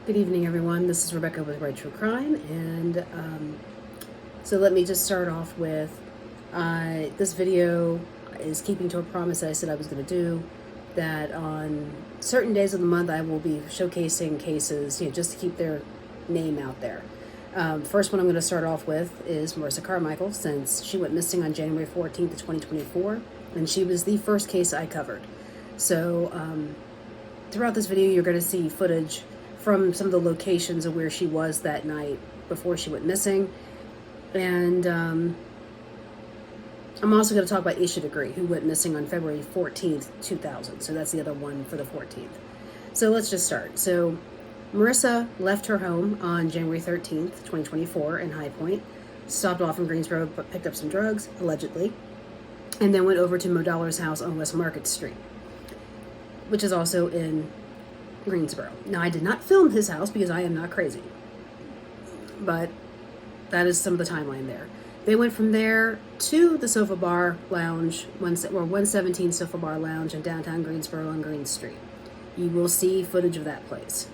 Good evening, everyone. This is Rebecca with Right True Crime, and so let me just start off with this video is keeping to a promise that I said I was going to do. That on certain days of the month, I will be showcasing cases, just to keep their name out there. First one I'm going to start off with is Marissa Carmichael, since she went missing on January 14th of 2024, and she was the first case I covered. So throughout this video, you're going to see footage from some of the locations of where she was that night before she went missing. And I'm also going to talk about Aisha Degree, who went missing on February 14th, 2000. So that's the other one for the 14th. So let's just start. So Marissa left her home on January 13th, 2024 in High Point, stopped off in Greensboro, but picked up some drugs, allegedly, and then went over to Mo Dollar's house on West Market Street, which is also in Greensboro. Now, I did not film his house because I am not crazy, but that is some of the timeline there. They went from there to the Sofa Bar Lounge, 117 Sofa Bar Lounge in downtown Greensboro on Green Street. You will see footage of that place.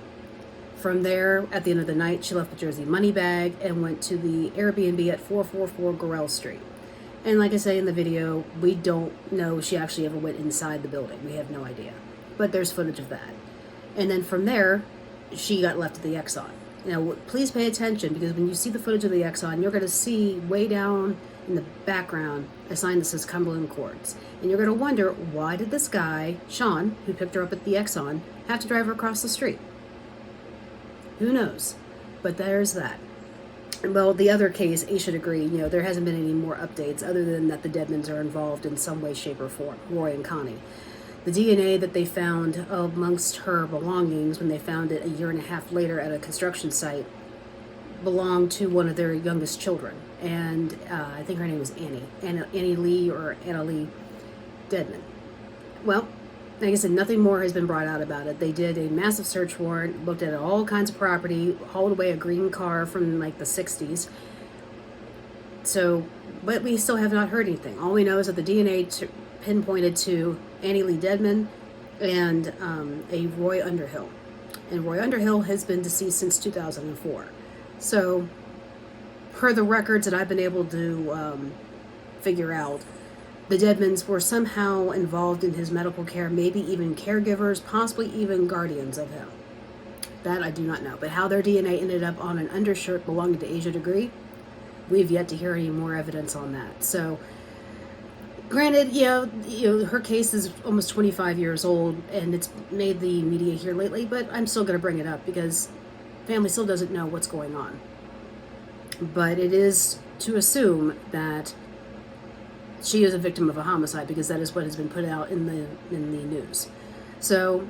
From there, at the end of the night, she left the Jersey money bag and went to the Airbnb at 444 Gorell Street. And like I say in the video, we don't know if she actually ever went inside the building. We have no idea. But there's footage of that. And then from there, she got left at the Exxon. Now, please pay attention, because when you see the footage of the Exxon, you're going to see way down in the background a sign that says Cumberland Courts. And you're going to wonder, why did this guy, Sean, who picked her up at the Exxon, have to drive her across the street? Who knows? But there's that. Well, the other case, Aisha Degree, there hasn't been any more updates other than that the Deadmans are involved in some way, shape, or form, Roy and Connie. The DNA that they found amongst her belongings when they found it a year and a half later at a construction site belonged to one of their youngest children. And I think her name was Annie Lee or Anna Lee Deadman. Well, like I said, nothing more has been brought out about it. They did a massive search warrant, looked at all kinds of property, hauled away a green car from like the 60s. So, but we still have not heard anything. All we know is that the DNA pinpointed to Annie Lee Deadman and a Roy Underhill. And Roy Underhill has been deceased since 2004. So, per the records that I've been able to figure out, the Deadmans were somehow involved in his medical care, maybe even caregivers, possibly even guardians of him. That I do not know. But how their DNA ended up on an undershirt belonging to Aisha Degree, we've yet to hear any more evidence on that. So, granted, her case is almost 25 years old, and it's made the media here lately, but I'm still going to bring it up because family still doesn't know what's going on. But it is to assume that she is a victim of a homicide, because that is what has been put out in the news. So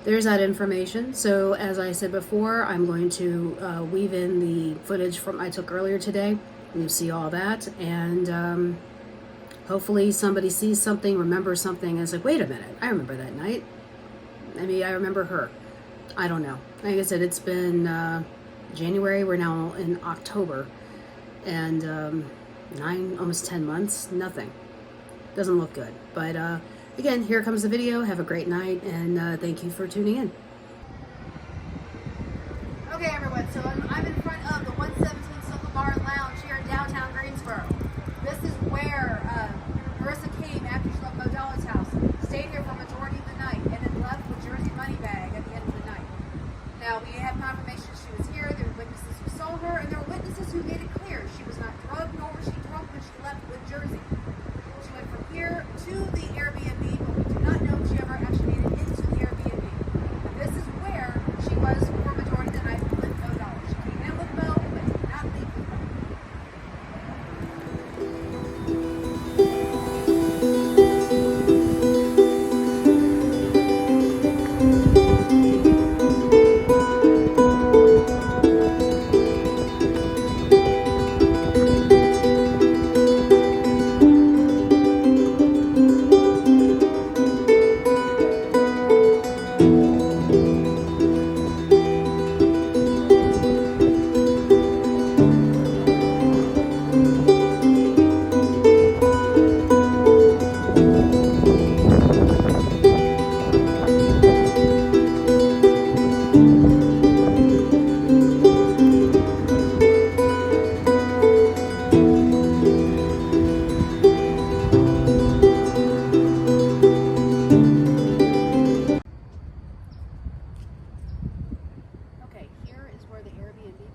there's that information. So as I said before, I'm going to weave in the footage I took earlier today, and you'll see all that. And hopefully somebody sees something, remembers something, and is like, wait a minute, I remember that night. I remember her. I don't know. Like I said, it's been January. We're now in October. And 9, almost 10 months, nothing. Doesn't look good. But again, here comes the video. Have a great night, and thank you for tuning in. Okay, everyone, so I'm in front of the 117 Sofa Bar Lounge here in downtown Greensboro. This is where Marissa came after she left Mo Dollar's house, stayed here for a majority of the night, and then left with Jersey money bag at the end of the night. Now, we have confirmation she was here. There were witnesses who saw her, and there were witnesses who made it clear she was not drugged, nor was she drunk when she left with Jersey. She went from here to the Airbnb, but we do not know if she ever actually made it into the Airbnb. And this is where she was for a majority of the night with Mo Dollar. She came in with Mo, but did not leave with Mo.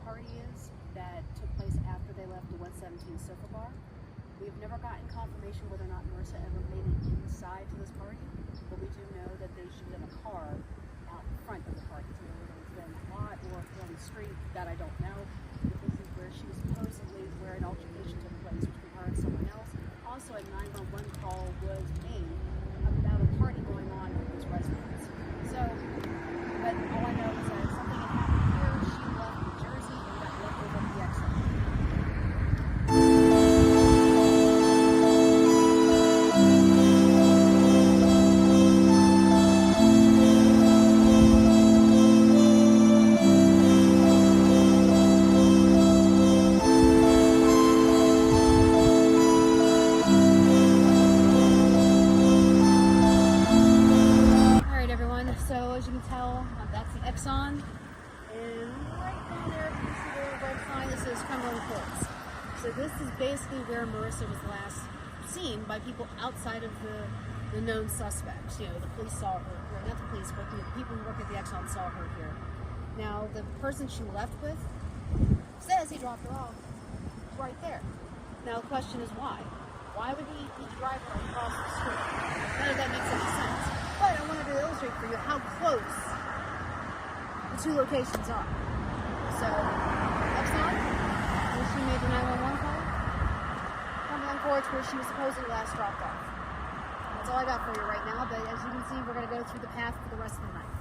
party is that took place after they left the 117 Sofa Bar. We've never gotten confirmation whether or not Marissa ever made it inside to this party, but we do know that she was in a car out front of the party. So whether it was in the lot or on the street, that I don't know. But this is where she was supposedly where an altercation took place between her and someone else. Also, a 911 call was made about a party going on with those residents. So, but all I know is that something had happened here. She left New Jersey and got left over at the exit. So as you can tell, that's the Exxon, and right down there, you see the little red sign that says Cumberland Courts. So this is basically where Marissa was last seen by people outside of the known suspects. You know, the police saw her, or not the police, but the people who work at the Exxon saw her here. Now, the person she left with says he dropped her off right there. Now, the question is why? Why would he drive her across the street? None of that makes any sense. But I wanted to illustrate for you how close the two locations are. So, Exxon, where she made the 911 call. Cumberland Courts, where she was supposedly last dropped off. That's all I got for you right now, but as you can see, we're going to go through the path for the rest of the night.